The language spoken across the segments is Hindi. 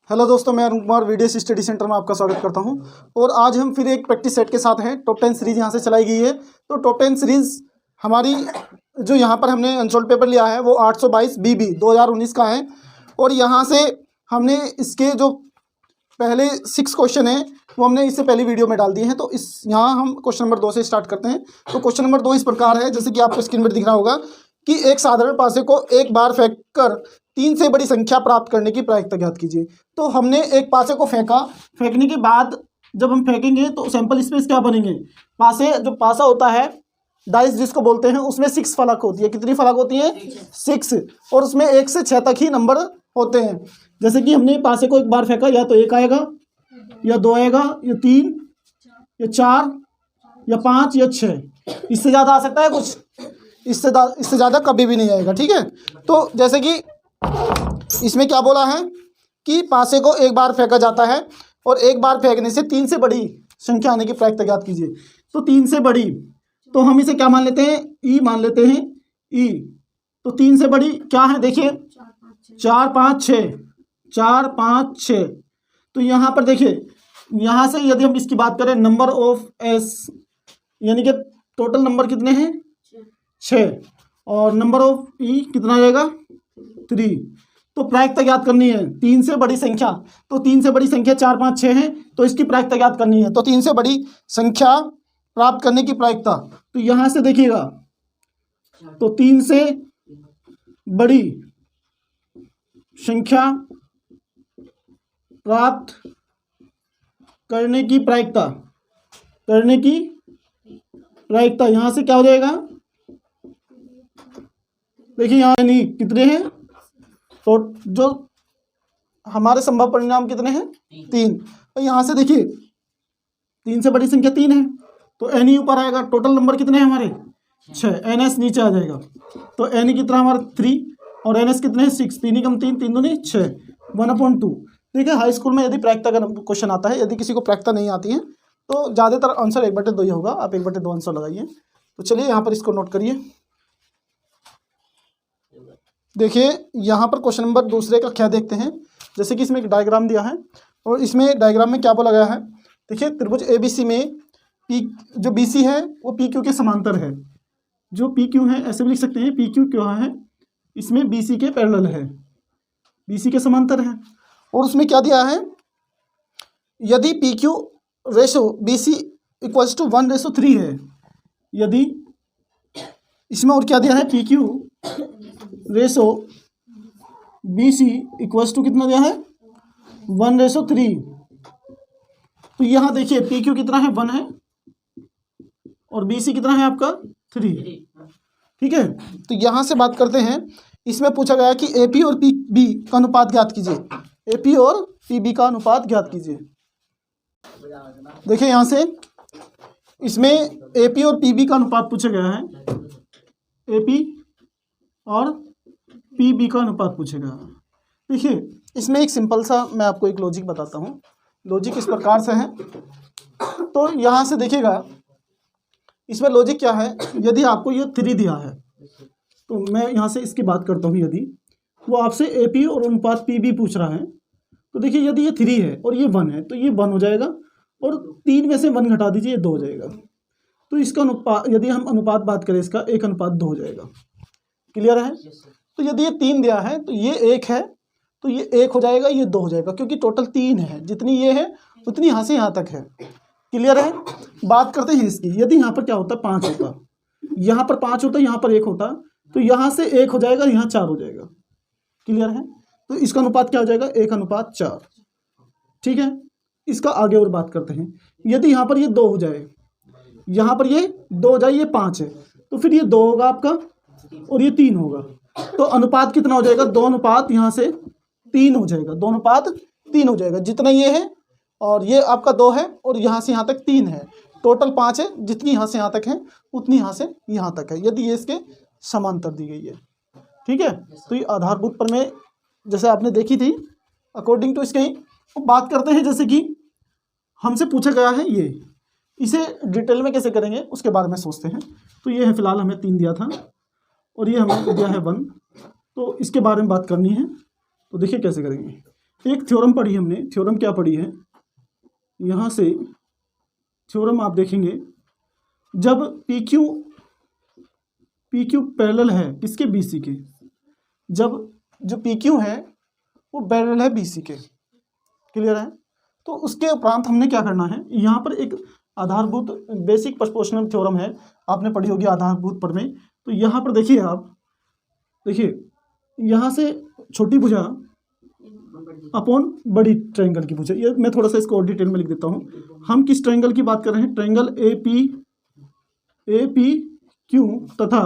हेलो दोस्तों, मैं Arun Kumar video study centre में आपका स्वागत करता हूं। और आज हम फिर एक प्रैक्टिस सेट के साथ हैं। टॉप 10 सीरीज यहां से चलाई गई है। तो टॉप 10 सीरीज हमारी जो यहां पर हमने अनसोल्ड पेपर लिया है वो 822 बीबी 2019 का है। और यहां से हमने इसके जो पहले 6 क्वेश्चन हैं वो हमने इससे पहली वीडियो में डाल दिए हैं। तो इस यहाँ हम क्वेश्चन नंबर 2 से स्टार्ट करते हैं। तो क्वेश्चन नंबर 2 इस प्रकार है, जैसे कि आपको स्क्रीन पर दिख रहा होगा कि एक साधारण पासे को एक बार फेंक कर 3 से बड़ी संख्या प्राप्त करने की प्रायिकता ज्ञात कीजिए। तो हमने एक पासे को फेंका, फेंकने के बाद जब हम फेंकेंगे तो सैंपल स्पेस क्या बनेंगे, पासे जो पासा होता है डाइस जिसको बोलते हैं, उसमें 6 फलक होती है। कितनी फलक होती है? 6। और उसमें 1 से 6 तक ही नंबर होते हैं। जैसे कि हमने पासे को एक बार फेंका, या तो 1 आएगा, या 2 आएगा, या 3, या 4, या 5, या 6। इससे ज़्यादा आ सकता है कुछ? इससे ज़्यादा कभी भी नहीं आएगा। ठीक है। तो जैसे कि इसमें क्या बोला है कि पासे को एक बार फेंका जाता है और एक बार फेंकने से 3 से बड़ी संख्या आने की प्रायिकता ज्ञात कीजिए। तो 3 से बड़ी, तो हम इसे क्या मान लेते हैं? ई मान लेते हैं। ई तो 3 से बड़ी क्या है? देखिए 4 5 6, 4 5 6। तो यहाँ पर देखिए, यहाँ से यदि हम इसकी बात करें, नंबर ऑफ एस यानी कि टोटल नंबर कितने हैं? 6। और नंबर ऑफ ई कितना आएगा? 3। तो प्रायिकता ज्ञात करनी है 3 से बड़ी संख्या। तो 3 से बड़ी संख्या 4 5 6 है, तो इसकी प्रायिकता ज्ञात करनी है। तो 3 से बड़ी संख्या प्राप्त करने की प्रायिकता, तो यहाँ से देखिएगा, तो 3 से बड़ी संख्या प्राप्त करने की प्रायिकता, यहाँ से क्या हो जाएगा? देखिए यहाँ नहीं कितने हैं, तो जो हमारे संभव परिणाम कितने हैं? 3। तो यहाँ से देखिए 3 से बड़ी संख्या 3 है, तो एन ही ऊपर आएगा। टोटल नंबर कितने हैं हमारे? 6। एन एस नीचे आ जाएगा। तो एन कितना हमारा 3 और एन एस कितने हैं? 6। 3 कम 3, 3 दूनी 6, 1/2। ठीक है। हाई स्कूल में यदि प्रायिकता का क्वेश्चन आता है, यदि किसी को प्रायिकता नहीं आती है तो ज़्यादातर आंसर 1/2 ही होगा। आप 1/2 आंसर लगाइए। तो चलिए यहाँ पर इसको नोट करिए। देखिए यहाँ पर क्वेश्चन नंबर दूसरे का क्या देखते हैं। जैसे कि इसमें एक डायग्राम दिया है और इसमें डायग्राम में क्या बोला गया है, देखिए त्रिभुज एबीसी में पी जो बीसी है वो पी क्यू के समांतर है। जो पी क्यू है ऐसे भी लिख सकते हैं, पी क्यू क्या है, इसमें बीसी के पैरेलल है, बीसी के समांतर है। और उसमें क्या दिया है, यदि P Q ratio BC equals to 1:3 है, यदि इसमें और क्या दिया है, P Q ratio BC equals to कितना दिया है? 1:3। तो यहाँ देखिए पी क्यू कितना है? 1 है, और बीसी कितना है आपका? 3। ठीक है। तो यहाँ से बात करते हैं। इसमें पूछा गया कि एपी और पी बी का अनुपात ज्ञात कीजिए। एपी और पी बी का अनुपात ज्ञात कीजिए। देखिए यहाँ से इसमें एपी और पी बी का अनुपात पूछा गया है। एपी और पी बी का अनुपात पूछेगा। देखिए इसमें एक सिंपल सा मैं आपको एक लॉजिक बताता हूँ। लॉजिक इस प्रकार से है। तो यहाँ से देखिएगा इसमें लॉजिक क्या है, यदि आपको ये 3 दिया है तो मैं यहाँ से इसकी बात करता हूँ। यदि वो आपसे एपी और अनुपात पी बी पूछ रहा है, तो देखिए यदि ये 3 है और ये 1 है तो ये 1 हो जाएगा, और 3 में से 1 घटा दीजिए, ये 2 हो जाएगा। तो इसका अनुपात, यदि हम अनुपात बात करें, इसका 1:2 हो जाएगा। क्लियर है। तो यदि ये 3 दिया है तो ये 1 है, तो ये 1 हो जाएगा, ये 2 हो जाएगा, क्योंकि टोटल 3 है। जितनी ये है उतनी यहाँ से यहाँ तक है। क्लियर है। बात करते हैं इसकी। यदि यहाँ पर क्या होता, 5 होता, यहाँ पर 5 होता, यहाँ पर 1 होता, तो यहाँ से 1 हो जाएगा, यहाँ 4 हो जाएगा। क्लियर है। तो इसका अनुपात क्या हो जाएगा? 1:4। ठीक है। इसका आगे और बात करते हैं। यदि यहाँ पर ये 2 हो जाए, यहाँ पर ये 2 हो जाए, ये 5 है, तो फिर ये 2 होगा आपका और ये 3 होगा। तो अनुपात कितना हो जाएगा? 2 अनुपात यहाँ से 3 हो जाएगा। 2 अनुपात 3 हो जाएगा। जितना ये है और ये आपका 2 है और यहाँ से यहाँ तक 3 है, टोटल 5 है। जितनी यहाँ से यहाँ तक है उतनी यहाँ से यहाँ तक है, यदि ये इसके समांतर दी गई है। ठीक है। तो ये आधारभूत प्रमेय जैसे आपने देखी थी, अकॉर्डिंग टू इसके ही बात करते हैं। जैसे कि हमसे पूछा गया है ये, इसे डिटेल में कैसे करेंगे उसके बारे में सोचते हैं। तो ये है, फिलहाल हमें 3 दिया था और ये हमें दिया है 1, तो इसके बारे में बात करनी है। तो देखिए कैसे करेंगे। एक थ्योरम पढ़ी हमने, थ्योरम क्या पढ़ी है, यहाँ से थ्योरम आप देखेंगे, जब पी क्यू पैरेलल है किसके, बी सी के, जब जो पी क्यू है वो पैरेलल है बी सी के, क्लियर है। तो उसके उपरांत हमने क्या करना है, यहाँ पर एक आधारभूत बेसिक प्रोपोर्शनल थ्योरम है, आपने पढ़ी होगी आधारभूत पर में। तो यहाँ पर देखिए, आप देखिए यहाँ से छोटी भुजा अपॉन बड़ी ट्रायंगल की भुजा, ये मैं थोड़ा सा इसको और डिटेल में लिख देता हूँ। हम किस ट्रायंगल की बात कर रहे हैं, ट्रायंगल ए पी क्यू तथा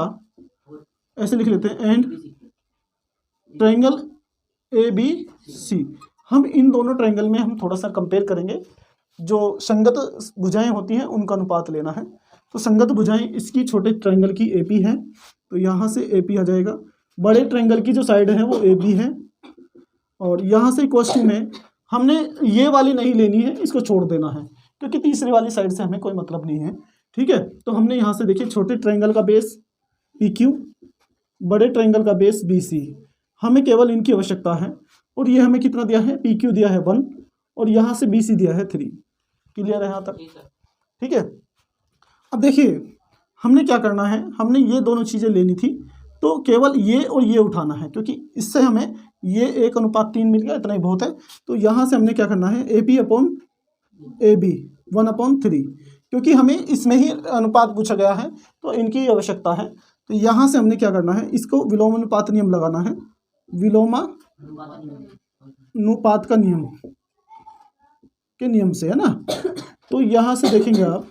ऐसे लिख लेते हैं and triangle A B C. हम इन दोनों ट्रायंगल में हम थोड़ा सा कंपेयर करेंगे, जो संगत भुजाएं होती हैं उनका अनुपात लेना है। तो संगत भुजाएं इसकी छोटे ट्रायंगल की ए पी है, तो यहाँ से ए पी आ जाएगा, बड़े ट्रायंगल की जो साइड है वो ए बी है, और यहाँ से क्वेश्चन में हमने ये वाली नहीं लेनी है, इसको छोड़ देना है, क्योंकि तीसरी वाली साइड से हमें कोई मतलब नहीं है, ठीक है। तो हमने यहाँ से देखिए छोटे ट्रायंगल का बेस पी क्यू, बड़े ट्रायंगल का बेस बी सी, हमें केवल इनकी आवश्यकता है। और ये हमें कितना दिया है, पी क्यू दिया है 1 और यहाँ से बी सी दिया है 3, क्लियर है यहाँ तक, ठीक है। अब देखिए हमने क्या करना है, हमने ये दोनों चीज़ें लेनी थी, तो केवल ये और ये उठाना है, क्योंकि इससे हमें ये 1:3 मिल गया, इतना ही बहुत है। तो यहाँ से हमने क्या करना है, A P upon A B 1/3, क्योंकि हमें इसमें ही अनुपात पूछा गया है तो इनकी आवश्यकता है। तो यहाँ से हमने क्या करना है, इसको विलोमानुपात नियम लगाना है, विलोमानुपात का नियम के नियम से, है ना। तो यहाँ से देखेंगे आप,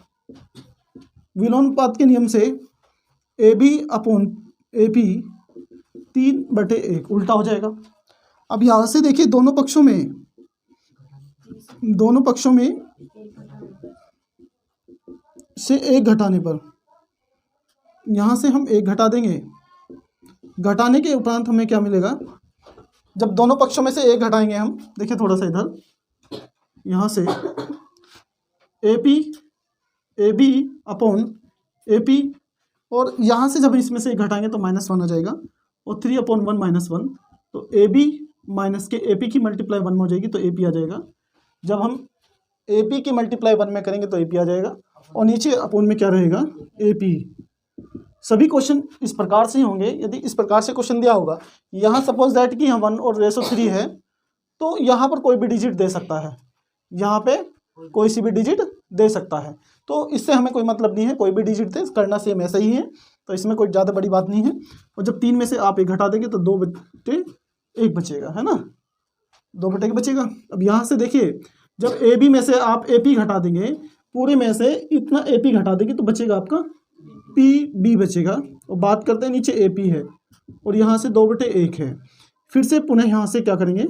विलोमानुपात के नियम से A B upon A P 3/1 उल्टा हो जाएगा। अब यहाँ से देखिए दोनों पक्षों में से 1 घटाने पर, यहाँ से हम 1 घटा देंगे, घटाने के उपरांत हमें क्या मिलेगा, जब दोनों पक्षों में से 1 घटाएंगे हम, देखिए थोड़ा सा इधर, यहाँ से A B upon A P, और यहाँ से जब इसमें से 1 घटाएंगे तो -1 आ जाएगा, और 3/1 -1, तो ए बी माइनस के ए पी की मल्टीप्लाई 1 में हो जाएगी, तो ए पी आ जाएगा। जब हम ए पी की मल्टीप्लाई 1 में करेंगे तो ए पी आ जाएगा, और नीचे अपॉन में क्या रहेगा, ए पी। सभी क्वेश्चन इस प्रकार से ही होंगे, यदि इस प्रकार से क्वेश्चन दिया होगा, यहाँ सपोज दैट कि यहाँ 1 और रेशो 3 है, तो यहाँ पर कोई भी डिजिट दे सकता है, यहाँ पे कोई सी भी डिजिट दे सकता है, तो इससे हमें कोई मतलब नहीं है, कोई भी डिजिट दे, करना सेम ऐसा ही है, तो इसमें कोई ज़्यादा बड़ी बात नहीं है। और जब 3 में से आप 1 घटा देंगे तो 2/1 बचेगा, है ना, 2/1 बचेगा। अब यहाँ से देखिए, जब ए बी में से आप ए पी घटा देंगे, पूरे में से इतना ए पी घटा देंगे तो बचेगा आपका पी बी बचेगा। और बात करते हैं, नीचे ए पी है और यहाँ से 2/1 है, फिर से पुनः यहाँ से क्या करेंगे,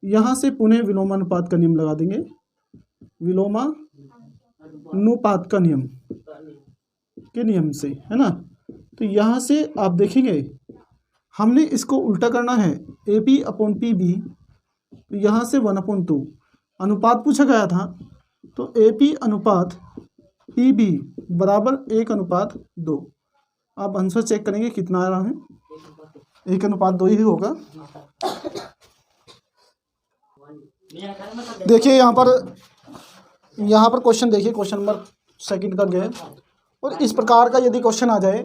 यहाँ से पुनः विलोमानुपात का नियम लगा देंगे, विलोमानुपात का नियम के नियम से, है ना। तो यहाँ से आप देखेंगे हमने इसको उल्टा करना है, A P upon P B, तो यहाँ से 1/2 अनुपात पूछा गया था, तो ए पी अनुपात पी बी बराबर 1/2। आप आंसर चेक करेंगे कितना आ रहा है, 1/2 ही होगा। देखिए यहाँ पर क्वेश्चन देखिए, क्वेश्चन नंबर 2 कर गए, और इस प्रकार का यदि क्वेश्चन आ जाए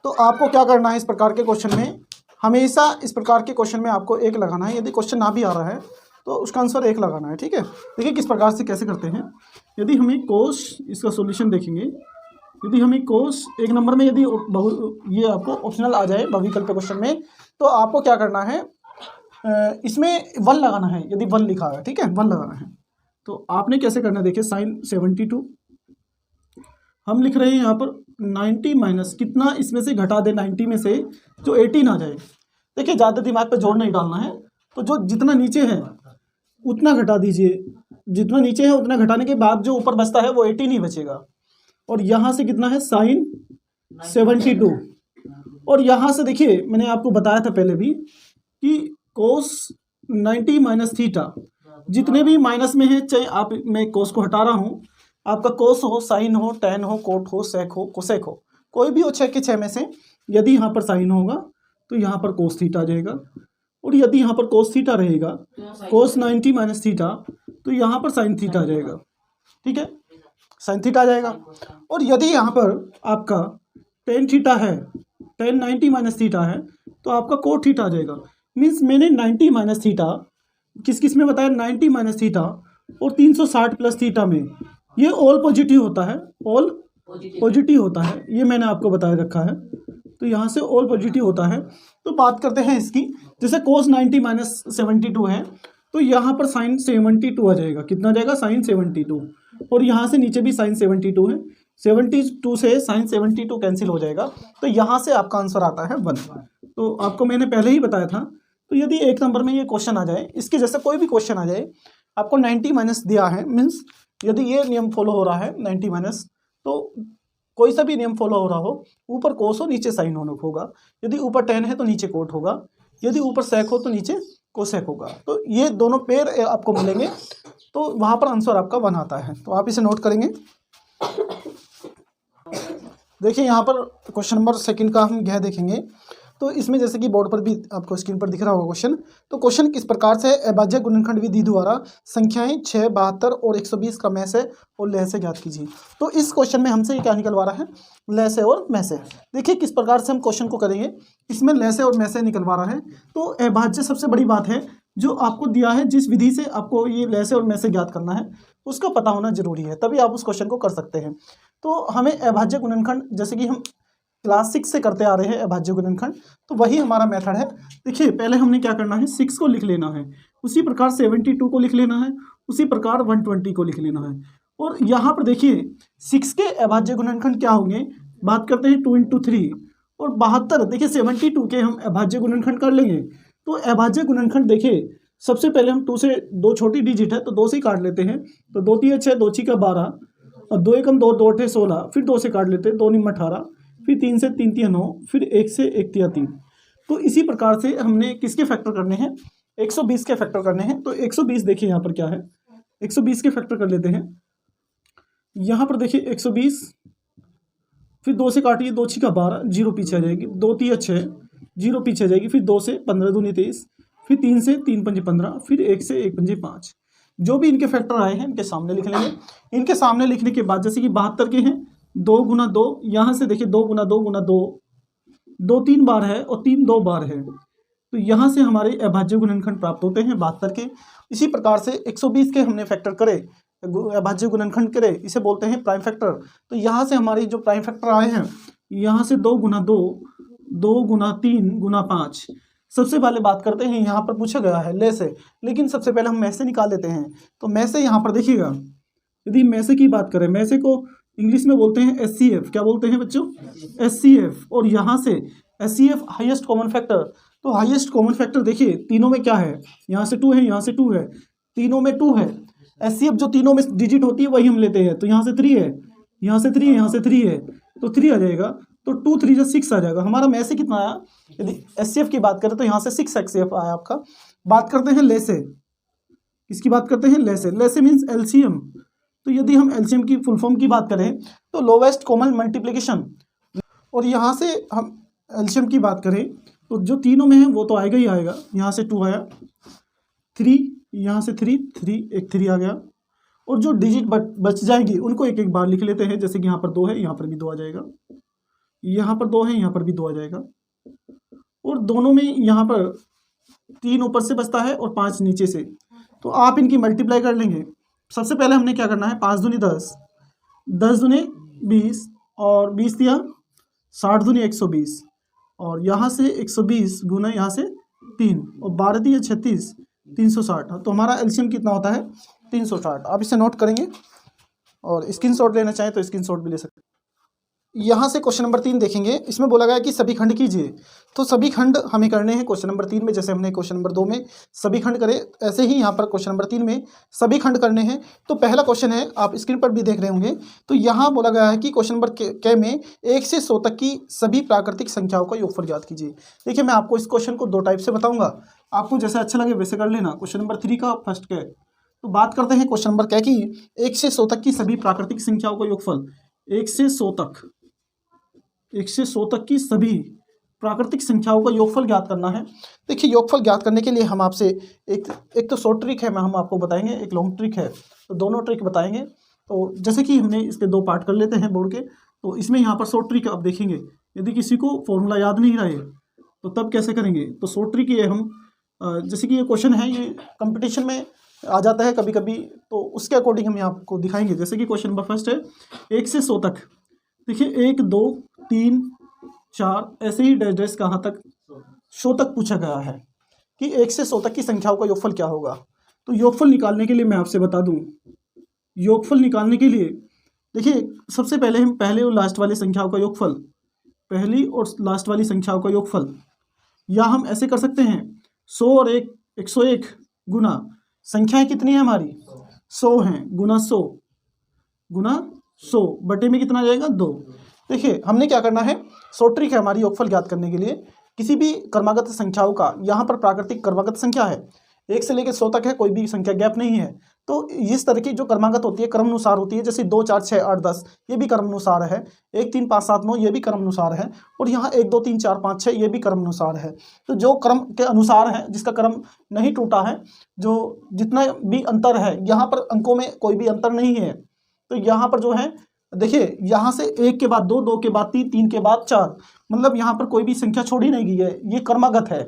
तो आपको क्या करना है, इस प्रकार के क्वेश्चन में हमेशा, इस प्रकार के क्वेश्चन में आपको 1 लगाना है। यदि क्वेश्चन ना भी आ रहा है तो उसका आंसर 1 लगाना है, ठीक है। देखिए किस प्रकार से कैसे करते हैं, यदि हमें कोस, इसका सॉल्यूशन देखेंगे, यदि हमें कोस 1 नंबर में, यदि ये आपको ऑप्शनल आ जाए बहुविकल्प क्वेश्चन में, तो आपको क्या करना है, इसमें 1 लगाना है, यदि 1 लिखा है, ठीक है, 1 लगाना है। तो आपने कैसे करना है, देखिए sin 72 हम लिख रहे हैं यहाँ पर 90 माइनस कितना, इसमें से घटा दे 90 में से जो 18 आ जाए। देखिए ज़्यादा दिमाग पे जोर नहीं डालना है, तो जो जितना नीचे है उतना घटा दीजिए, जितना नीचे है उतना घटाने के बाद जो ऊपर बचता है वो 18 ही बचेगा। और यहाँ से कितना है, sin 72, और यहाँ से देखिए मैंने आपको बताया था पहले भी कि cos 90 माइनस थीटा, जितने भी माइनस में है, चाहे आप, मैं कोस को हटा रहा हूँ, आपका कोस हो, साइन हो, टैन हो, कोट हो, सेक हो, कोसेक हो, कोई भी हो 6 के 6 में से, यदि यहाँ पर साइन होगा तो यहाँ पर कोस थीटा आ जाएगा, और यदि यहाँ पर कोस थीटा रहेगा, कोस 90 माइनस थीटा, तो यहाँ पर साइन थीटा आ जाएगा। ठीक है, साइन थीटा आ जाएगा। और यदि यहाँ पर आपका टेन थीटा है, टेन 90 माइनस थीटा है, तो आपका कोट थीटा आ जाएगा। मीन्स मैंने 90 माइनस थीटा किस किस में बताया, 90 माइनस थीटा और 360 प्लस थीटा में, ये ऑल पॉजिटिव होता है, ऑल पॉजिटिव होता है, ये मैंने आपको बताया रखा है। तो यहाँ से ऑल पॉजिटिव होता है। तो बात करते हैं इसकी, जैसे कोस 90 माइनस 72 है, तो यहाँ पर साइन 72 आ जाएगा। कितना आ जाएगा, साइन 72। और यहाँ से नीचे भी साइन 72 है, 72 से साइन 72 कैंसिल हो जाएगा। तो यहाँ से आपका आंसर आता है 1। तो आपको मैंने पहले ही बताया था। तो यदि एक नंबर में ये क्वेश्चन आ जाए, इसके जैसे कोई भी क्वेश्चन आ जाए, आपको 90 माइनस दिया है, मीन्स यदि ये नियम फॉलो हो रहा है 90 माइनस, तो कोई सा भी नियम फॉलो हो रहा हो, ऊपर कोस हो नीचे साइन होगा। यदि ऊपर टेन है तो नीचे कोट होगा, यदि ऊपर सेक हो तो नीचे कोसेक होगा। तो ये दोनों पेयर आपको मिलेंगे, तो वहाँ पर आंसर आपका 1 आता है। तो आप इसे नोट करेंगे। देखिए यहाँ पर क्वेश्चन नंबर 2 का हम यह देखेंगे। तो इसमें जैसे कि बोर्ड पर भी आपको स्क्रीन पर दिख रहा होगा क्वेश्चन। तो क्वेश्चन किस प्रकार से अभाज्य गुणनखंड विधि द्वारा संख्याएं 6, 72 और 120 का में से और लय से ज्ञात कीजिए। तो इस क्वेश्चन में हमसे क्या निकलवा रहा है, लय से और में से। देखिए किस प्रकार से हम क्वेश्चन को करेंगे, इसमें लय से और में से निकलवा रहा है। तो अभाज्य सबसे बड़ी बात है, जो आपको दिया है, जिस विधि से आपको ये लय से और में से ज्ञात करना है, उसका पता होना जरूरी है, तभी आप उस क्वेश्चन को कर सकते हैं। तो हमें अभाज्य गुणनखंड, जैसे कि हम क्लास 6 से करते आ रहे हैं अभाज्य गुणनखंड, तो वही हमारा मेथड है। देखिए पहले हमने क्या करना है, 6 को लिख लेना है, उसी प्रकार 72 को लिख लेना है, उसी प्रकार 120 को लिख लेना है। और यहाँ पर देखिए 6 के अभाज्य गुणनखंड क्या होंगे, बात करते हैं 2 × 3 और 72। देखिए 72 के हम अभाज्य गुणनखंड कर लेंगे। तो अभाज्य गुणनखंड देखिए, सबसे पहले हम 2 से 2 छोटी डिजिट है तो 2 से ही काट लेते हैं। तो 2 × 3 = 6, 2 × 6 = 12 और 2 × 1 = 2, 2 × 8 = 16, फिर 2 से काट लेते हैं, 2 × 9 = 18, फिर 3 से 3 × 3 = 9, फिर 1 से 1 × 3 = 3। तो इसी प्रकार से हमने किसके फैक्टर करने हैं, 120 के फैक्टर करने हैं। तो 120 देखिए यहाँ पर क्या है, 120 के फैक्टर कर लेते हैं। यहाँ पर देखिए 120, फिर 2 से काटिए, 2 × 6 = 12, 0 पीछे आ जाएगी, 2 × 3 = 6, 0 पीछे आ जाएगी, फिर 2 से 15, 2 × 23, फिर 3 से 3 × 5 = 15, फिर 1 से 1 × 5 = 5। जो भी इनके फैक्टर आए हैं इनके सामने लिख लेंगे। इनके सामने लिखने के बाद जैसे कि 72 के हैं, 2 × 2, यहाँ से देखिए 2 × 2 × 2, 2 3 बार है और 3 2 बार है। तो यहाँ से हमारे अभाज्य गुणनखंड प्राप्त होते हैं 72 के। इसी प्रकार से 120 के हमने फैक्टर करे, अभाज्य गुणनखंड करे, इसे बोलते हैं प्राइम फैक्टर। तो यहाँ से हमारी जो प्राइम फैक्टर आए हैं, यहाँ से 2 × 2, 2 × 3 × 5। सबसे पहले बात करते हैं, यहाँ पर पूछा गया है ले से, लेकिन सबसे पहले हम में से निकाल लेते हैं। तो में से यहाँ पर देखिएगा, यदि में से की बात करें, में से को इंग्लिश में बोलते हैं HCF। क्या बोलते हैं बच्चों, HCF। और यहाँ से HCF हाईएस्ट कॉमन फैक्टर। तो हाईएस्ट कॉमन फैक्टर देखिए तीनों में क्या है, यहाँ से 2 है, यहाँ से 2 है, तीनों में 2 है। HCF जो तीनों में डिजिट होती है वही हम लेते हैं। तो यहाँ से 3 है, यहाँ से 3 है, यहाँ से 3 है, तो 3 आ जाएगा। तो 2 × 3 = 6 आ जाएगा। हमारा में से कितना आया, यदि HCF की बात करें तो यहाँ से 6 HCF आया आपका। बात करते हैं ले से, किसकी बात करते हैं, ले से। ले से मीन्स LCM। तो यदि हम LCM की फुल फॉर्म की बात करें तो लोवेस्ट कॉमन मल्टीप्लिकेशन। और यहाँ से हम LCM की बात करें तो जो तीनों में है वो तो आएगा ही आएगा। यहाँ से 2 आया, 3, यहाँ से 3, 3 एक 3 आ गया। और जो डिजिट बच जाएगी उनको एक एक बार लिख लेते हैं। जैसे कि यहाँ पर 2 है, यहाँ पर भी 2 आ जाएगा, यहाँ पर 2 है, यहाँ पर भी 2 आ जाएगा। और दोनों में यहाँ पर 3 ऊपर से बचता है और 5 नीचे से। तो आप इनकी मल्टीप्लाई कर लेंगे। सबसे पहले हमने क्या करना है, 5 दूनी 10, 10 दूनी 20 और 20 दिया 60 दूनी 120 और यहाँ से 120 गुना यहाँ से 3 और 12 दिया 36, 360। तो हमारा LCM कितना होता है, 360। आप इसे नोट करेंगे और स्क्रीनशॉट लेना चाहें तो स्क्रीनशॉट भी ले सकते हैं। यहाँ से क्वेश्चन नंबर 3 देखेंगे। इसमें बोला गया है कि सभी खंड कीजिए। तो सभी खंड हमें करने हैं क्वेश्चन नंबर 3 में, जैसे हमने क्वेश्चन नंबर 2 में सभी खंड करे, ऐसे ही यहाँ पर क्वेश्चन नंबर 3 में सभी खंड करने हैं। तो पहला क्वेश्चन है, आप स्क्रीन पर भी देख रहे होंगे। तो यहाँ बोला गया है कि क्वेश्चन नंबर के में 1 से 100 तक की सभी प्राकृतिक संख्याओं का योगफल ज्ञात कीजिए। देखिए मैं आपको इस क्वेश्चन को 2 टाइप से बताऊँगा, आपको जैसे अच्छा लगे वैसे कर लेना। क्वेश्चन नंबर 3 का फर्स्ट कै। तो बात करते हैं क्वेश्चन नंबर कै की, 1 से 100 तक की सभी प्राकृतिक संख्याओं का योगफल। 1 से 100 तक, 1 से 100 तक की सभी प्राकृतिक संख्याओं का योगफल ज्ञात करना है। देखिए योगफल ज्ञात करने के लिए हम आपसे एक तो शॉर्ट ट्रिक है, हम आपको बताएंगे, एक लॉन्ग ट्रिक है, तो दोनों ट्रिक बताएंगे। तो जैसे कि हमने इसके 2 पार्ट कर लेते हैं बोर्ड के, तो इसमें यहाँ पर शॉर्ट ट्रिक आप देखेंगे। यदि किसी को फॉर्मूला याद नहीं रहे तो तब कैसे करेंगे, तो शॉर्ट ट्रिक ये हम जैसे कि ये क्वेश्चन है, ये कंपटीशन में आ जाता है कभी कभी, तो उसके अकॉर्डिंग हम यहाँ आपको दिखाएंगे। जैसे कि क्वेश्चन नंबर फर्स्ट है 1 से 100 तक। देखिए 1 2 3 4 ऐसे ही डैश डैश कहाँ तक 100 तक पूछा गया है कि 1 से 100 तक की संख्याओं का योगफल क्या होगा। तो योगफल निकालने के लिए मैं आपसे बता दूं, योगफल निकालने के लिए देखिए सबसे पहले हम पहले और लास्ट वाली संख्याओं का योगफल, पहली और लास्ट वाली संख्याओं का योगफल, या हम ऐसे कर सकते हैं 100 और 101 गुना संख्याएं कितनी है हमारी 100 हैं, गुना 100 बटे में कितना आ जाएगा 2। देखिए हमने क्या करना है, शॉर्ट ट्रिक है हमारी योगफल ज्ञात करने के लिए। किसी भी क्रमागत संख्याओं का, यहाँ पर प्राकृतिक क्रमागत संख्या है 1 से लेकर 100 तक है, कोई भी संख्या गैप नहीं है। तो इस तरह की जो क्रमागत होती है क्रमानुसार होती है, जैसे 2 4 6 8 10 ये भी क्रमानुसार है, 1 3 5 7 9 ये भी क्रमानुसार है, और यहाँ 1 2 3 4 5 6 ये भी क्रमानुसार है। तो जो क्रम के अनुसार है, जिसका क्रम नहीं टूटा है, जो जितना भी अंतर है, यहाँ पर अंकों में कोई भी अंतर नहीं है। तो यहाँ पर जो है देखिए, यहाँ से 1 के बाद 2, 2 के बाद 3, 3 के बाद 4, मतलब यहाँ पर कोई भी संख्या छोड़ी नहीं गई है, ये क्रमागत है।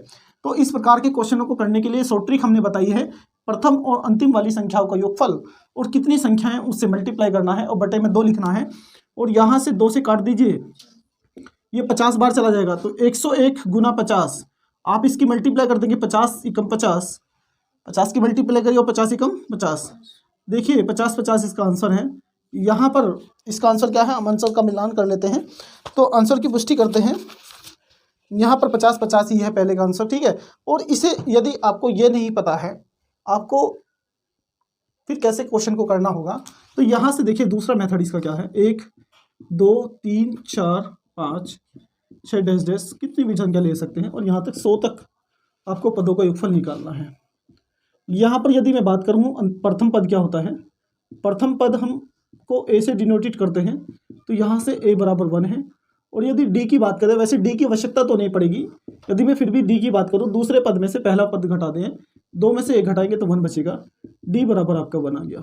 तो इस प्रकार के क्वेश्चनों को करने के लिए शॉर्ट ट्रिक हमने बताई है, प्रथम और अंतिम वाली संख्याओं का योगफल और कितनी संख्याएं उससे मल्टीप्लाई करना है और बटे में 2 लिखना है, और यहाँ से 2 से काट दीजिए, ये 50 बार चला जाएगा। तो 101 गुना 50, आप इसकी मल्टीप्लाई कर देंगे 50 एकम 50, 50 की मल्टीप्लाई करिए और 50 एकम 50, देखिए 50 50 इसका आंसर है। यहाँ पर इसका आंसर क्या है, हम आंसर का मिलान कर लेते हैं, तो आंसर की पुष्टि करते हैं। यहाँ पर 50 50 ही है पहले का आंसर, ठीक है। और इसे यदि आपको ये नहीं पता है आपको फिर कैसे क्वेश्चन को करना होगा, तो यहाँ से देखिए दूसरा मेथड इसका क्या है, 1 2 3 4 5 6 डैश डैश कितनी भी संख्या ले सकते हैं, और यहाँ तक 100 तक आपको पदों का योगफल निकालना है। यहाँ पर यदि मैं बात करूँ प्रथम पद क्या होता है, प्रथम पद हम को ए से डिनोटेट करते हैं, तो यहाँ से a बराबर 1 है। और यदि d की बात करें, वैसे d की आवश्यकता तो नहीं पड़ेगी, यदि मैं फिर भी d की बात करूँ, दूसरे पद में से पहला पद घटा दें, 2 में से 1 घटाएंगे तो 1 बचेगा, d बराबर आपका 1 आ गया।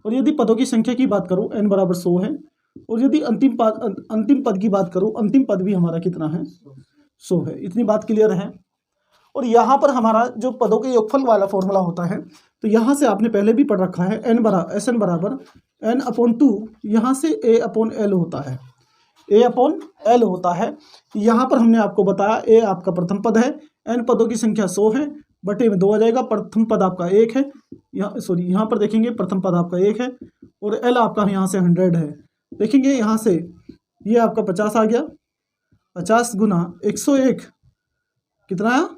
और यदि पदों की संख्या की बात करूँ, n बराबर 100 है। और यदि अंतिम पद की बात करूँ, अंतिम पद भी हमारा कितना है 100 है। इतनी बात क्लियर है। और यहाँ पर हमारा जो पदों के योगफल वाला फॉर्मूला होता है, तो यहाँ से आपने पहले भी पढ़ रखा है, Sn बराबर n/2, यहाँ से a/l होता है, a/l होता है। यहाँ पर हमने आपको बताया a आपका प्रथम पद है, n पदों की संख्या 100 है, बटे में 2 आ जाएगा, प्रथम पद आपका 1 है, यहाँ पर देखेंगे प्रथम पद आपका 1 है, और l आपका यहाँ से 100 है। देखेंगे यहाँ से ये आपका 50 आ गया, 50 गुना 101 कितना है,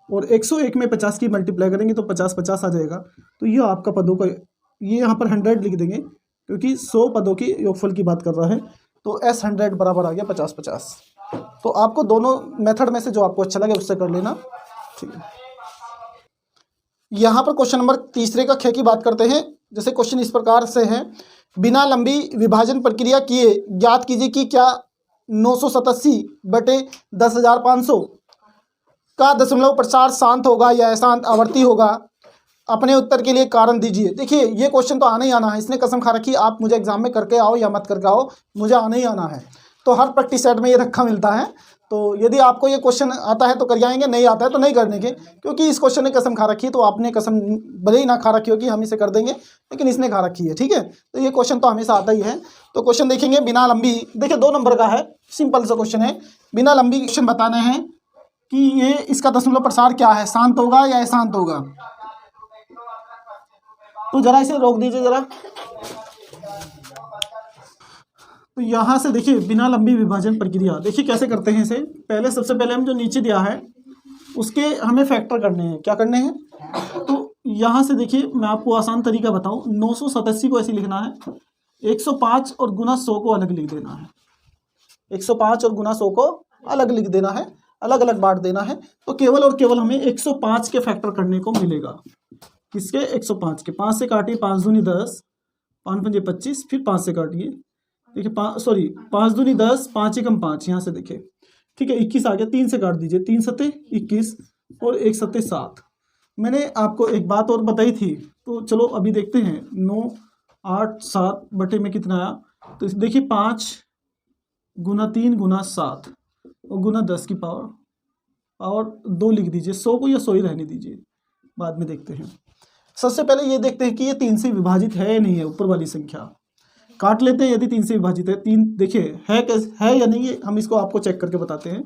और 101 में 50 की मल्टीप्लाई करेंगे तो 50 50 आ जाएगा। तो ये आपका पदों का, ये यहाँ पर 100 लिख देंगे क्योंकि 100 पदों की योगफल की बात कर रहा है, तो S100 बराबर आ गया 50 50। तो आपको दोनों मेथड में से जो आपको अच्छा लगे उससे कर लेना, ठीक है। यहाँ पर क्वेश्चन नंबर तीसरे का ख की बात करते हैं। जैसे क्वेश्चन इस प्रकार से है, बिना लंबी विभाजन प्रक्रिया किए ज्ञात कीजिए कि क्या 987 बटे 10,500 का दशमलव प्रसार शांत होगा या अशांत आवर्ती होगा। अपने उत्तर के लिए कारण दीजिए। देखिए ये क्वेश्चन तो आना ही आना है, इसने कसम खा रखी आप मुझे एग्जाम में करके आओ या मत करके आओ, मुझे आना ही आना है। तो हर प्रैक्टिस सेट में ये रखा मिलता है। तो यदि आपको ये क्वेश्चन आता है तो कर जाएंगे, नहीं आता है तो नहीं करने के, क्योंकि इस क्वेश्चन ने कसम खा रखी है। तो आपने कसम भले ही ना खा रखी होगी हम इसे कर देंगे, लेकिन इसने खा रखी है, ठीक है। तो ये क्वेश्चन तो हमेशा आता ही है। तो क्वेश्चन देखेंगे बिना लंबी, देखिए 2 नंबर का है, सिंपल सा क्वेश्चन है। बिना लंबी क्वेश्चन बताने हैं कि ये इसका दशमलव प्रसार क्या है, शांत होगा या अशांत होगा। तो जरा इसे रोक दीजिए जरा। तो यहाँ से देखिए बिना लंबी विभाजन प्रक्रिया, देखिए कैसे करते हैं इसे। पहले सबसे पहले हम जो नीचे दिया है उसके हमें फैक्टर करने हैं। क्या करने हैं, तो यहाँ से देखिए मैं आपको आसान तरीका बताऊँ। 987 को ऐसे लिखना है, 105 और गुना 100 को अलग लिख देना है। 105 और गुना 100 को अलग लिख देना है, अलग अलग बांट देना है। तो केवल और केवल हमें 105 के फैक्टर करने को मिलेगा। किसके, 105 के। 5 से काटिए, 5 दूनी 10, 5 पंजे 25, फिर 5 से काटिए। देखिए 5 दूनी 10, 5 एकम 5, यहाँ से देखिए ठीक है, 21 आ गया, 3 से काट दीजिए, 3 सत्ते 21 और 1 सत्ते 7। मैंने आपको एक बात और बताई थी, तो चलो अभी देखते हैं। 9 8 7 बटे में कितना आया, तो देखिए 5 गुना 3 गुना 7 और गुना 10 की पावर 2 लिख दीजिए। 100 को या 100 ही रहने दीजिए, बाद में देखते हैं। सबसे पहले ये देखते हैं कि ये 3 से विभाजित है या नहीं है। ऊपर वाली संख्या काट लेते हैं, यदि 3 से विभाजित है, 3 देखिए है कैसे है या नहीं, हम इसको आपको चेक करके बताते हैं।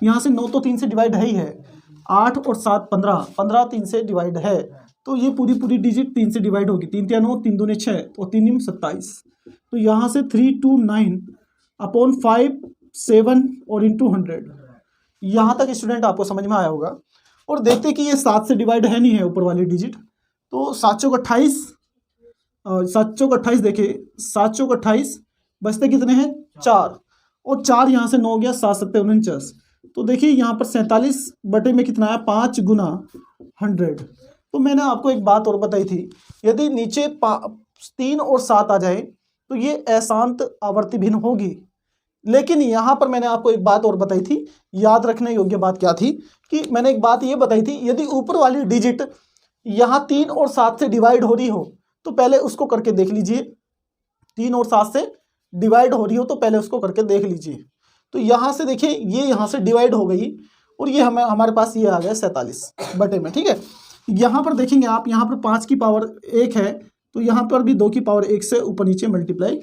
यहाँ से 9 तो 3 से डिवाइड है ही है, 8 और 7 15, 15 3 से डिवाइड है, तो ये पूरी डिजिट 3 से डिवाइड होगी। 3 3 9, 3 दूनी 6 और 3 9 27। तो यहाँ से 329 अपॉन 5 7 और इंटू 100। यहाँ तक स्टूडेंट आपको समझ में आया होगा। और देखते कि ये 7 से डिवाइड है नहीं है ऊपर वाली डिजिट, तो 7 चौक 28, 7 चौक 28 देखिए, 7 चौक 28 बचते कितने हैं 4, और 4 यहाँ से 9 गया, 7 सत्ते 49। तो देखिए यहाँ पर 47 बटे में कितना आया, 5 गुना 100। तो मैंने आपको एक बात और बताई थी, यदि नीचे 3 और 7 आ जाए तो ये अशांत आवर्ती भिन्न होगी। लेकिन यहाँ पर मैंने आपको एक बात और बताई थी, याद रखने योग्य बात क्या थी, कि मैंने एक बात ये बताई थी, यदि ऊपर वाली डिजिट यहाँ 3 और 7 से डिवाइड हो रही हो तो पहले उसको करके देख लीजिए। 3 और 7 से डिवाइड हो रही हो तो पहले उसको करके देख लीजिए। तो यहाँ से देखिए ये यहाँ से डिवाइड हो गई और ये हमारे पास ये आ गया 47 बटे में। ठीक है, यहाँ पर देखेंगे आप, यहाँ पर 5 की पावर 1 है, तो यहाँ पर भी 2 की पावर 1 से ऊपर नीचे मल्टीप्लाई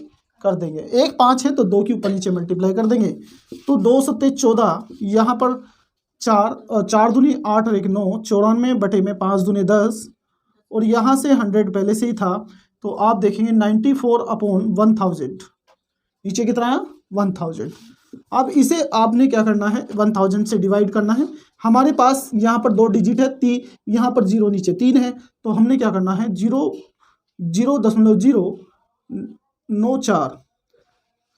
कर देंगे। 1 5 है तो 2 की ऊपर नीचे मल्टीप्लाई कर देंगे, तो 2 सत्ते 14, यहाँ पर 4 दूनी 8 और 1 9, 94 बटे में 5 दूनी 10, और यहाँ से 100 पहले से ही था, तो आप देखेंगे 94 अपॉन 1000, नीचे कितना आया 1000। अब इसे आपने क्या करना है, 1000 से डिवाइड करना है। हमारे पास यहाँ पर 2 डिजिट है, यहाँ पर 0 नीचे 3 है, तो हमने क्या करना है 0.094,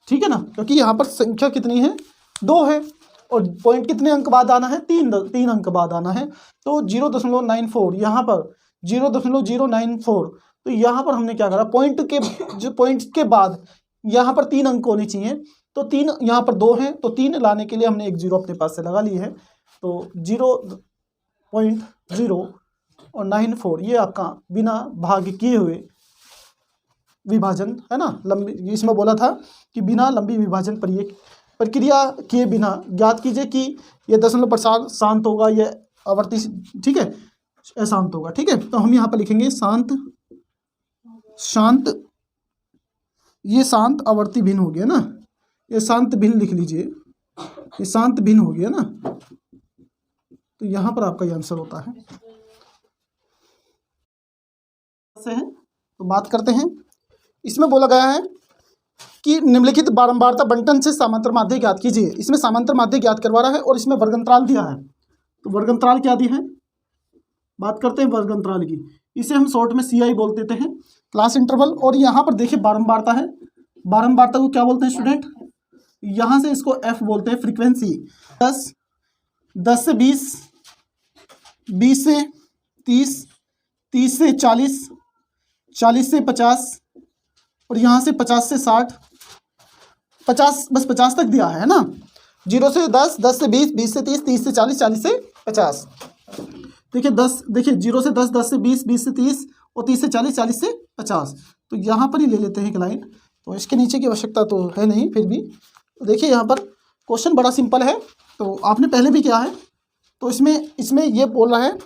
ठीक है ना, क्योंकि यहाँ पर संख्या कितनी है 2 है, और पॉइंट कितने अंक बाद आना है 3 अंक बाद आना है, तो 0.94, यहाँ पर 0.094। तो यहाँ पर हमने क्या करा, पॉइंट के बाद यहाँ पर 3 अंक होने चाहिए, तो 3 यहाँ पर 2 हैं, तो 3 लाने के लिए हमने एक 0 अपने पास से लगा ली है, तो 0.094 ये आपका बिना भाग किए हुए विभाजन है ना, लंबी, इसमें बोला था कि बिना लंबी विभाजन प्रक्रिया किए बिना ज्ञात कीजिए कि यह दशमलव प्रसार शांत होगा, यह आवर्ती, ठीक है, अशांत होगा। ठीक है, तो हम यहाँ पर लिखेंगे शांत, ये शांत आवर्ती भिन्न हो गया ना, ये शांत भिन्न लिख लीजिए, ये शांत भिन्न हो गया ना, तो यहाँ पर आपका ये आंसर होता है। तो बात करते हैं, इसमें बोला गया है कि निम्नलिखित बारंबारता बंटन से समांतर माध्य ज्ञात कीजिए। इसमें समांतर माध्य ज्ञात करवा रहा है और इसमें वर्गंतराल दिया है, तो वर्गंतराल क्या दिया है, बात करते हैं वर्गंतराल की। इसे हम शॉर्ट में CI बोल देते हैं, क्लास इंटरवल। और यहाँ पर देखिए बारंबारता है, बारंबारता को क्या बोलते हैं स्टूडेंट, यहाँ से इसको F बोलते हैं, फ्रीक्वेंसी। 10 से 20, 20 से 30, 30 से 40, 40 से 50, और यहाँ से 50 से 60, 50 बस 50 तक दिया है ना। 0 से 10, 10 से 20, 20 से 30, 30 से 40, 40 से 50। देखिए 0 से 10, 10 से 20, 20 से 30 और 30 से 40, 40 से 50। तो यहाँ पर ही ले लेते हैं एक लाइन, तो इसके नीचे की आवश्यकता तो है नहीं, फिर भी देखिए यहाँ पर क्वेश्चन बड़ा सिंपल है, तो आपने पहले भी किया है। तो इसमें ये बोल रहा है,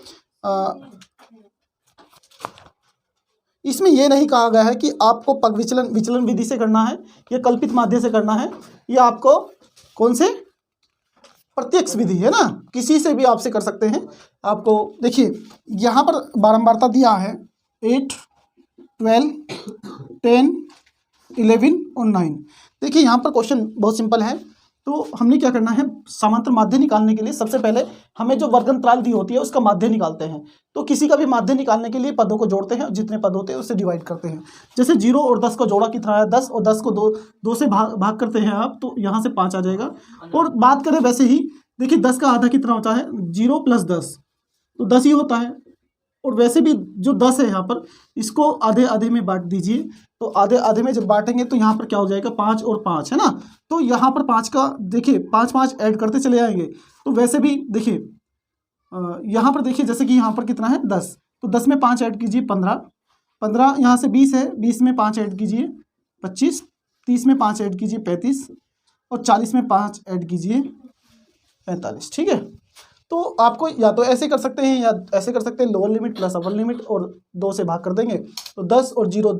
इसमें यह नहीं कहा गया है कि आपको पग विचलन विधि से करना है या कल्पित माध्य से करना है, या आपको कौन से प्रत्यक्ष विधि है ना, किसी से भी आपसे कर सकते हैं। आपको देखिए यहाँ पर बारंबारता दिया है 8, 12, 10, 11 और 9। देखिए यहाँ पर क्वेश्चन बहुत सिंपल है, तो हमने क्या करना है, समांतर माध्य निकालने के लिए सबसे पहले हमें जो वर्गंतराल दी होती है उसका माध्य निकालते हैं। तो किसी का भी माध्य निकालने के लिए पदों को जोड़ते हैं, जितने पद होते हैं उससे डिवाइड करते हैं। जैसे 0 और 10 को जोड़ा कितना आया 10, और 10 को 2 से भाग करते हैं आप, तो यहाँ से 5 आ जाएगा। और बात करें वैसे ही, देखिए 10 का आधा कितना होता है, 0 + 10, तो 10 ही होता है। और वैसे भी जो 10 है यहाँ पर, इसको आधे आधे में बांट दीजिए। तो आधे आधे में जब बांटेंगे तो यहाँ पर क्या हो जाएगा, 5 और 5 है ना। तो यहाँ पर 5 का देखिए 5 5 ऐड करते चले आएंगे। तो वैसे भी देखिए यहाँ पर देखिए जैसे कि यहाँ पर कितना है 10, तो 10 में 5 ऐड कीजिए 15, 15 यहाँ से 20 है, 20 में 5 ऐड कीजिए 25, 30 में 5 ऐड कीजिए 35 और 40 में 5 ऐड कीजिए 45। ठीक है, तो आपको या तो ऐसे कर सकते हैं या ऐसे कर सकते हैं, lower limit plus upper limit और 2 से भाग कर देंगे तो 10 और 0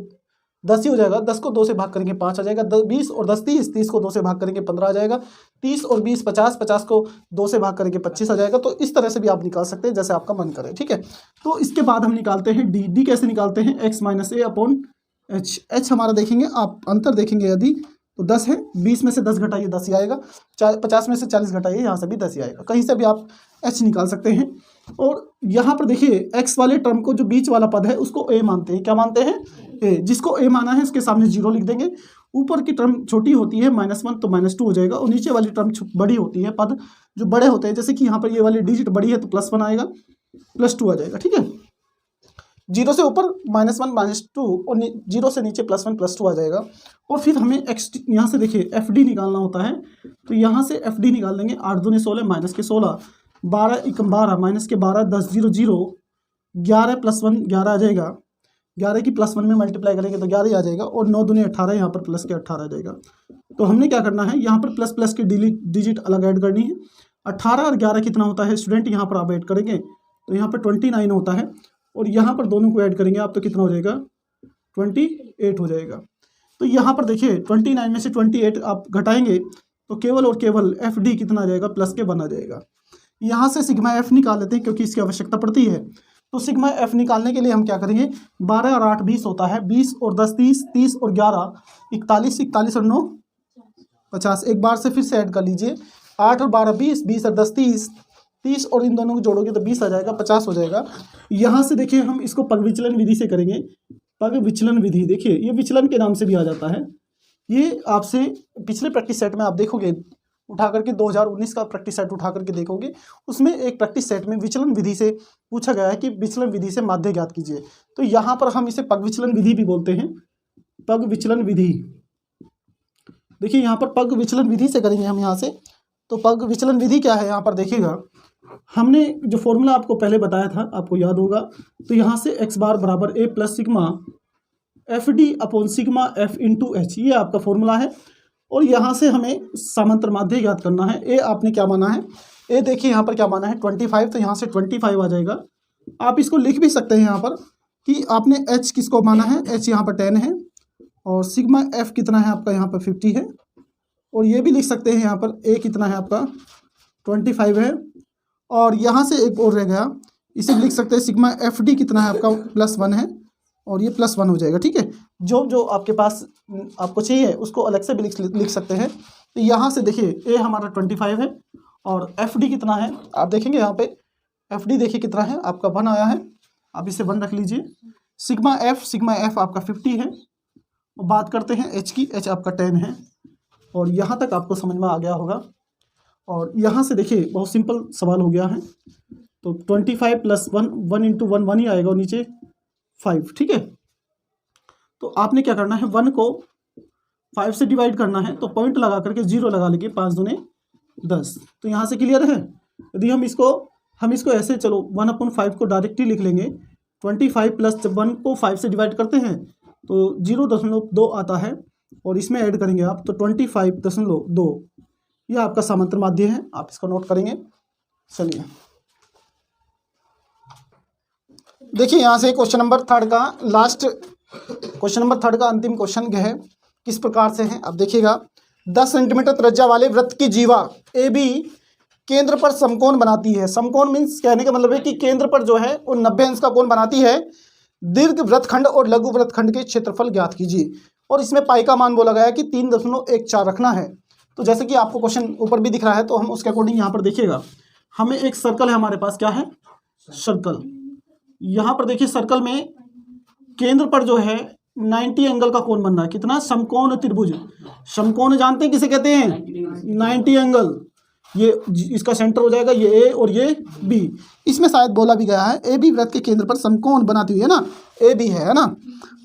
10 ही हो जाएगा। 10 को 2 से भाग करेंगे 5 आ जाएगा, 20 और 10 30, 30 को 2 से भाग करेंगे 15 आ जाएगा, 30 और 20 50, 50 को 2 से भाग करेंगे 25 आ जाएगा। तो इस तरह से भी आप निकाल सकते हैं जैसे आपका मन करे। ठीक है, तो इसके बाद हम निकालते हैं डी। डी कैसे निकालते हैं, x माइनस ए अपॉन एच। एच हमारा देखेंगे, आप अंतर देखेंगे यदि तो 10 है, 20 में से 10 घटाइए 10 ही आएगा, 50 में से 40 घटाइए यहाँ से भी 10 ही आएगा। कहीं से भी आप h निकाल सकते हैं। और यहाँ पर देखिए x वाले टर्म को जो बीच वाला पद है उसको a मानते हैं। क्या मानते हैं, a। जिसको a माना है उसके सामने 0 लिख देंगे। ऊपर की टर्म छोटी होती है -1 तो -2 हो जाएगा, और नीचे वाली टर्म बड़ी होती है, पद जो बड़े होते हैं, जैसे कि यहाँ पर ये वाली डिजिट बड़ी है तो +1 आएगा, +2 आ जाएगा। ठीक है, 0 से ऊपर -1 -2 और 0 से नीचे +1 +2 आ जाएगा। और फिर हमें एक्स यहाँ से देखिए FD निकालना होता है, तो यहाँ से FD निकाल लेंगे। 8 दूनी 16 माइनस के 16, 12 1 12 माइनस के 12, 10 0 0, 11 +1 11 आ जाएगा, 11 की +1 में मल्टीप्लाई करेंगे तो 11 ही आ जाएगा, और 9 दूनी 18, यहाँ पर प्लस के 18 आ जाएगा। तो हमने क्या करना है, यहाँ पर प्लस प्लस की डिजिट अलग ऐड करनी है। 18 और 11 कितना होता है स्टूडेंट, यहाँ पर आप ऐड करेंगे तो यहाँ पर 29 होता है, और यहाँ पर दोनों को ऐड करेंगे आप तो कितना हो जाएगा, 28 हो जाएगा। तो यहाँ पर देखिए 29 में से 28 आप घटाएंगे तो केवल और केवल FD कितना आ जाएगा, प्लस के 1 आ जाएगा। यहाँ से सिग्मा F निकाल लेते हैं क्योंकि इसकी आवश्यकता पड़ती है। तो सिग्मा F निकालने के लिए हम क्या करेंगे, 12 और 8 20 होता है, 20 और 10 30, 30 और 11 41, 41 और 9 50। एक बार से फिर से ऐड कर लीजिए, 8 और 12 20, 20 और 10 30, 30 और इन दोनों को जोड़ोगे तो 20 आ जाएगा, 50 हो जाएगा। यहाँ से देखिए हम इसको पग विचलन विधि से करेंगे। पग विचलन विधि देखिए ये विचलन के नाम से भी आ जाता है। ये आपसे पिछले प्रैक्टिस सेट में आप देखोगे उठा करके 2019 का प्रैक्टिस सेट उठा करके देखोगे, उसमें एक प्रैक्टिस सेट में विचलन विधि से पूछा गया है कि विचलन विधि से माध्य ज्ञात कीजिए। तो यहाँ पर हम इसे पग विचलन विधि भी बोलते हैं, पग विचलन विधि। देखिए यहाँ पर पग विचलन विधि से करेंगे हम यहाँ से। तो पग विचलन विधि क्या है, यहाँ पर देखिएगा हमने जो फॉर्मूला आपको पहले बताया था, आपको याद होगा। तो यहाँ से x बार बराबर a plus sigma FD upon sigma F into H, ये आपका फॉर्मूला है। और यहाँ से हमें समांतर माध्य ज्ञात करना है। a आपने क्या माना है, a देखिए यहाँ पर क्या माना है 25, तो यहाँ से 25 आ जाएगा। आप इसको लिख भी सकते हैं यहाँ पर कि आपने h किसको माना है, h यहाँ पर 10 है, और सिग्मा F कितना है आपका यहाँ पर 50 है, और ये भी लिख सकते हैं यहाँ पर a कितना है आपका 25 है, और यहाँ से एक और रह गया, इसे लिख सकते हैं सिग्मा FD कितना है आपका +1 है, और ये +1 हो जाएगा। ठीक है, जो जो आपके पास आपको चाहिए उसको अलग से भी लिख सकते हैं। तो यहाँ से देखिए A हमारा 25 है, और FD कितना है आप देखेंगे यहाँ पे FD देखिए कितना है आपका 1 आया है, आप इसे 1 रख लीजिए। सिग्मा F आपका 50 है, और बात करते हैं H की, H आपका 10 है, और यहाँ तक आपको समझ में आ गया होगा। और यहाँ से देखिए बहुत सिंपल सवाल हो गया है। तो 25 + 1, 1 × 1 1 ही आएगा, और नीचे 5। ठीक है, तो आपने क्या करना है, 1 को 5 से डिवाइड करना है, तो पॉइंट लगा करके 0 लगा लेंगे, 5 दूने 10। तो यहाँ से क्लियर है। यदि हम इसको ऐसे चलो 1/5 को डायरेक्टली लिख लेंगे। 25 + जब 1 को 5 से डिवाइड करते हैं तो 0.2 आता है, और इसमें ऐड करेंगे आप तो 25.2, यह आपका समांतर माध्य है। आप इसको नोट करेंगे। चलिए देखिए यहाँ से क्वेश्चन नंबर 3 का अंतिम क्वेश्चन है, किस प्रकार से है। अब देखिएगा, 10 सेंटीमीटर त्रिज्या वाले वृत्त की जीवा AB केंद्र पर समकोण बनाती है। समकोण मीन्स कहने का मतलब है कि केंद्र पर जो है वो 90 अंश का कोण बनाती है। दीर्घ वृत्तखंड और लघु वृत्तखंड के क्षेत्रफल ज्ञात कीजिए। और इसमें पाई का मान बोला गया है कि 3.14 रखना है। तो जैसे कि आपको क्वेश्चन ऊपर भी दिख रहा है, तो हम उसके अकॉर्डिंग यहाँ पर देखिएगा, हमें एक सर्कल है हमारे पास, क्या है सर्कल। यहाँ पर देखिए सर्कल में केंद्र पर जो है 90 एंगल का कोण बनना है। कितना, समकोण त्रिभुज। समकोण जानते हैं किसे कहते हैं, 90 एंगल। ये इसका सेंटर हो जाएगा, ये ए और ये बी। इसमें शायद बोला भी गया है ए बी वृत्त के केंद्र पर समकोण बनाती हुई है ना, ए बी है ना।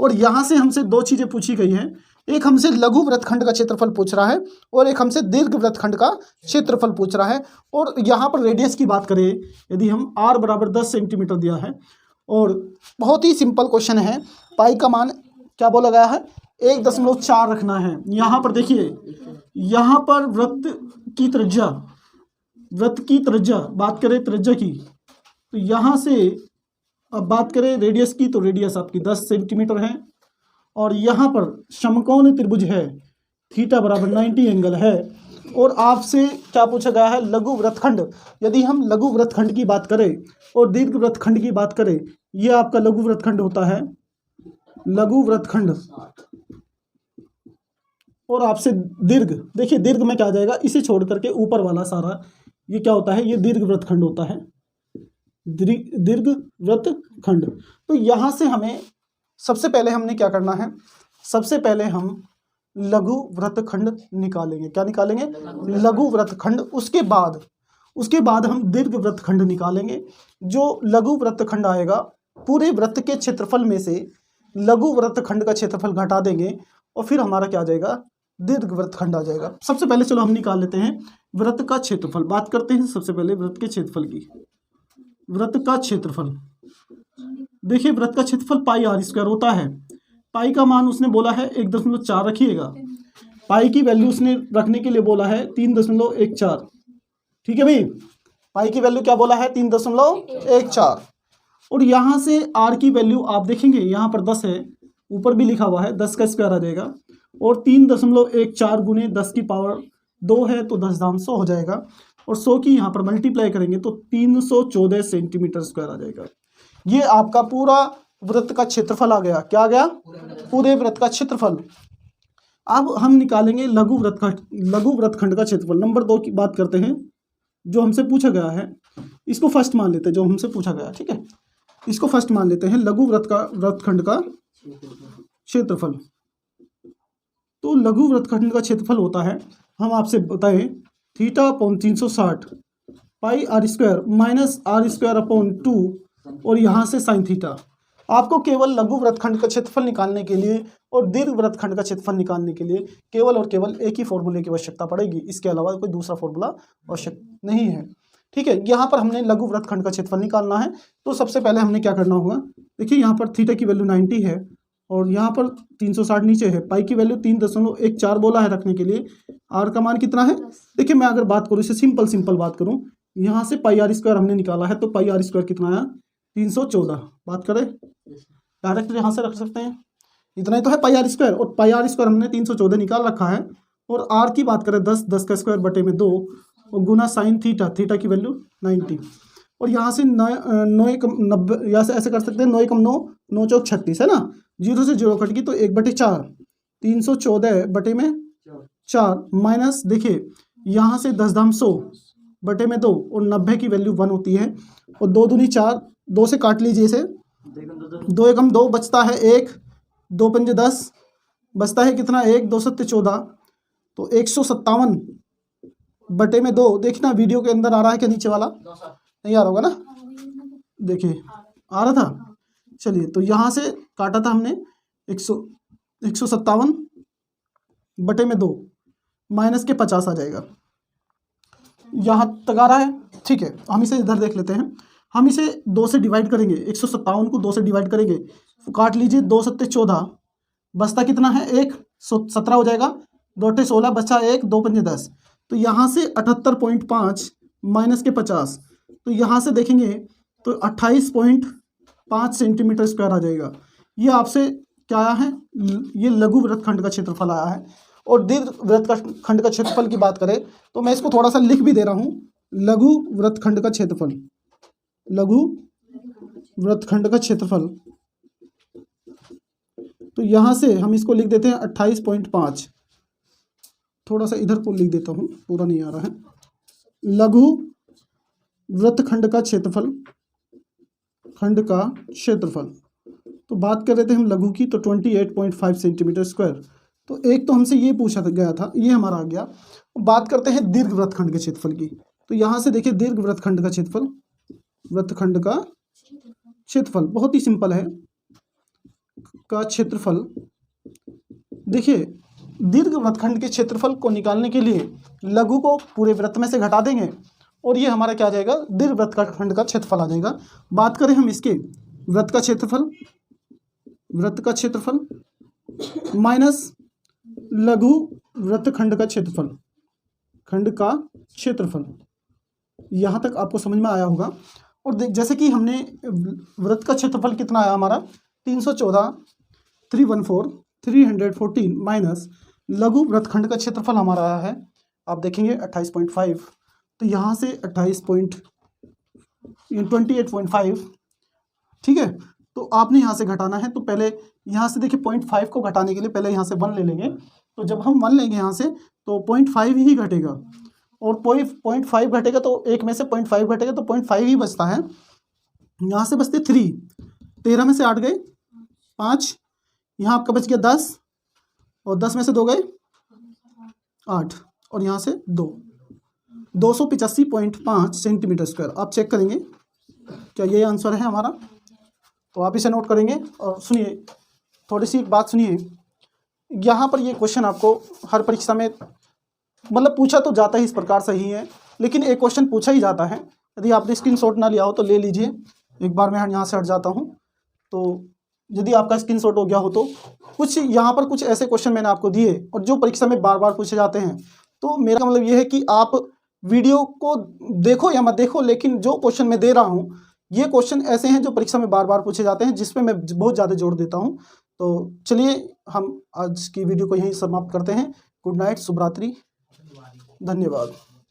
और यहाँ से हमसे दो चीज़ें पूछी गई हैं, एक हमसे लघु वृत्तखंड का क्षेत्रफल पूछ रहा है और एक हमसे दीर्घ वृत्तखंड का क्षेत्रफल पूछ रहा है। और यहाँ पर रेडियस की बात करें, यदि हम r बराबर 10 सेंटीमीटर दिया है और बहुत ही सिंपल क्वेश्चन है, पाई का मान क्या बोला गया है 1.4 रखना है। यहाँ पर देखिए, यहाँ पर वृत्त की त्रिज्या बात करें त्रिज्या की, तो यहाँ से अब बात करें रेडियस की, तो रेडियस आपकी 10 सेंटीमीटर है। और यहाँ पर समकोण त्रिभुज है, थीटा बराबर 90 एंगल है। और आपसे क्या पूछा गया है, लघु वृत्तखंड। यदि हम लघु वृत्तखंड की बात करें और दीर्घ वृत्तखंड की बात करें, ये आपका लघु वृत्तखंड होता है, लघु वृत्तखंड। और आपसे दीर्घ, देखिए दीर्घ में क्या आ जाएगा, इसे छोड़ करके ऊपर वाला सारा ये क्या होता है, ये दीर्घ वृत्तखंड होता है, दीर्घ वृत्तखंड। तो यहाँ से हमें सबसे पहले हमने क्या करना है, सबसे पहले हम लघु वृत्तखंड निकालेंगे। क्या निकालेंगे, लघु वृत्तखंड। उसके बाद हम दीर्घ वृत्तखंड निकालेंगे। जो लघु वृत्तखंड आएगा, पूरे वृत्त के क्षेत्रफल में से लघु वृत्तखंड का क्षेत्रफल घटा देंगे और फिर हमारा क्या आ जाएगा, दीर्घ वृत्तखंड आ जाएगा। सबसे पहले चलो हम निकाल लेते हैं वृत्त का क्षेत्रफल। बात करते हैं सबसे पहले वृत्त के क्षेत्रफल की। वृत्त का क्षेत्रफल, देखिए वृत्त का क्षेत्रफल पाई r स्क्वायर होता है। पाई का मान उसने बोला है 1.4 रखिएगा। पाई की वैल्यू उसने रखने के लिए बोला है 3.14। ठीक है भाई, पाई की वैल्यू क्या बोला है, 3.14। और यहाँ से r की वैल्यू आप देखेंगे, यहाँ पर 10 है, ऊपर भी लिखा हुआ है, 10 का स्क्वायर आ जाएगा। और 3.14 गुने 10 की पावर 2 है तो 10 हो जाएगा। और 100 की यहाँ पर मल्टीप्लाई करेंगे तो 314 सेंटीमीटर स्क्वायर आ जाएगा। ये आपका पूरा वृत्त का क्षेत्रफल आ गया। क्या आ गया, पूरे वृत्त का क्षेत्रफल। अब हम निकालेंगे लघु वृत्तखंड का क्षेत्रफल। नंबर 2 की बात करते हैं, जो हमसे पूछा गया है, इसको फर्स्ट मान लेते हैं, जो हमसे पूछा गया, ठीक है, इसको फर्स्ट मान लेते हैं, लघु वृत्तखंड का क्षेत्रफल। तो लघु वृत्तखंड का क्षेत्रफल होता है, हम आपसे बताएं, थीटा अपॉन 360 पाई r स्क्वायर माइनस r²/2 और यहाँ से साइन थीटा। आपको केवल लघु वृत्तखंड का क्षेत्रफल निकालने के लिए और दीर्घ वृत्तखंड का क्षेत्रफल निकालने के लिए केवल और केवल एक ही फॉर्मूले की आवश्यकता पड़ेगी, इसके अलावा कोई दूसरा फॉर्मूला आवश्यक नहीं है। ठीक है, यहाँ पर हमने लघु वृत्तखंड का क्षेत्रफल निकालना है। तो सबसे पहले हमने क्या करना होगा, देखिए यहाँ पर थीटा की वैल्यू 90 है और यहाँ पर 360 नीचे है। पाई की वैल्यू 3.14 बोला है रखने के लिए। आर का मान कितना है, देखिए मैं अगर बात करूँ, इसे सिंपल बात करूँ, यहाँ से पाई r स्क्वायर हमने निकाला है, तो पाई r स्क्वायर कितना आया, 314। बात करें डायरेक्ट यहाँ से रख सकते हैं, इतना ही तो है पाई r स्क्वायर। और पाई r स्क्वायर हमने 314 निकाल रखा है। और r की बात करें 10 का स्क्वायर बटे में 2 और गुना साइन थीटा की वैल्यू 90। और यहाँ से 9 यहाँ से ऐसे कर सकते हैं, 9 × 9 9 चौक 36 है ना, 0 से 0 कट गई तो 1/4, 314 बटे में 4 माइनस, देखिए यहाँ से 10 बटे में 2 और 90 की वैल्यू 1 होती है। और 2 दूनी 4, 2 से काट लीजिए इसे, 2 एकम 2 बचता है 1, 2 पंजे 10 बचता है कितना, 1, 2 सत्ते 14, तो 157 बटे में 2। देखना वीडियो के अंदर आ रहा है क्या, नीचे वाला नहीं आ रहा होगा ना, देखिए आ रहा था। चलिए, तो यहाँ से काटा था हमने 157 बटे में 2 माइनस के 50 आ जाएगा। यहाँ तक आ रहा है, ठीक है। हम इसे इधर देख लेते हैं, हम इसे 2 से डिवाइड करेंगे, 157 को 2 से डिवाइड करेंगे, काट लीजिए, 2 सत्ते 14 बचता कितना है, 1, 17 हो जाएगा, 2 अट्ठे 16 बचा 1, 2 पंजे 10, तो यहाँ से 78.5 माइनस के 50, तो यहाँ से देखेंगे तो 28.5 सेंटीमीटर स्क्वायर आ जाएगा। ये आपसे क्या आया है, ये लघु वृत्तखंड का क्षेत्रफल आया है। और दीर्घ वृत्तखंड का क्षेत्रफल की बात करें तो मैं इसको थोड़ा सा लिख भी दे रहा हूँ, लघु वृत्तखंड का क्षेत्रफल, लघु वृत्तखंड का क्षेत्रफल। तो यहाँ से हम इसको लिख देते हैं 28.5, थोड़ा सा इधर को लिख देता हूँ, पूरा नहीं आ रहा है, लघु वृत्तखंड का क्षेत्रफल, खंड का क्षेत्रफल। तो बात कर रहे थे हम लघु की, तो 28.5 सेंटीमीटर स्क्वायर। तो एक तो हमसे ये पूछा गया था, ये हमारा आ गया। बात करते हैं दीर्घ वृत्तखंड के क्षेत्रफल की। तो यहाँ से देखिए दीर्घ वृत्तखंड का क्षेत्रफल, वृत्तखंड का क्षेत्रफल बहुत ही सिंपल है, का क्षेत्रफल। देखिए दीर्घ वृत्तखंड के क्षेत्रफल को निकालने के लिए लघु को पूरे वृत्त में से घटा देंगे और ये हमारा क्या आ जाएगा, दीर्घ वृत्तखंड का क्षेत्रफल आ जाएगा। बात करें हम इसके वृत्त का क्षेत्रफल, वृत्त का क्षेत्रफल माइनस लघु वृत्तखंड का क्षेत्रफल, खंड का क्षेत्रफल। यहाँ तक आपको समझ में आया होगा। और जैसे कि हमने वृत्त का क्षेत्रफल कितना आया हमारा 314, 314 माइनस लघु वृत्तखंड का क्षेत्रफल हमारा आया है, आप देखेंगे 28.5। तो यहाँ से 28.5, ठीक है। तो आपने यहाँ से घटाना है, तो पहले यहाँ से देखिए 0.5 को घटाने के लिए पहले यहाँ से 1 ले लेंगे। तो जब हम 1 लेंगे यहाँ से तो 0.5 ही घटेगा, और 0.5 घटेगा तो एक में से 0.5 घटेगा तो 0.5 ही बचता है। यहाँ से बचते 3, 13 में से 8 गए 5, यहाँ आपका बच गया 10, और 10 में से 2 गए 8, और यहाँ से 2, 285.5 सेंटीमीटर स्क्वायर। आप चेक करेंगे क्या ये आंसर है हमारा, तो आप इसे नोट करेंगे। और सुनिए थोड़ी सी एक बात सुनिए, यहाँ पर ये क्वेश्चन आपको हर परीक्षा में मतलब पूछा तो जाता है इस प्रकार से ही है, लेकिन एक क्वेश्चन पूछा ही जाता है। यदि आपने स्क्रीनशॉट ना लिया हो तो ले लीजिए, एक बार मैं यहाँ से हट जाता हूँ। तो यदि आपका स्क्रीनशॉट हो गया हो तो कुछ यहाँ पर कुछ ऐसे क्वेश्चन मैंने आपको दिए और जो परीक्षा में बार बार पूछे जाते हैं। तो मेरा मतलब ये है कि आप वीडियो को देखो या मत देखो, लेकिन जो क्वेश्चन मैं दे रहा हूँ ये क्वेश्चन ऐसे हैं जो परीक्षा में बार बार पूछे जाते हैं, जिस पे मैं बहुत ज़्यादा जोर देता हूँ। तो चलिए हम आज की वीडियो को यहीं समाप्त करते हैं। गुड नाइट, शुभ रात्रि, धन्यवाद।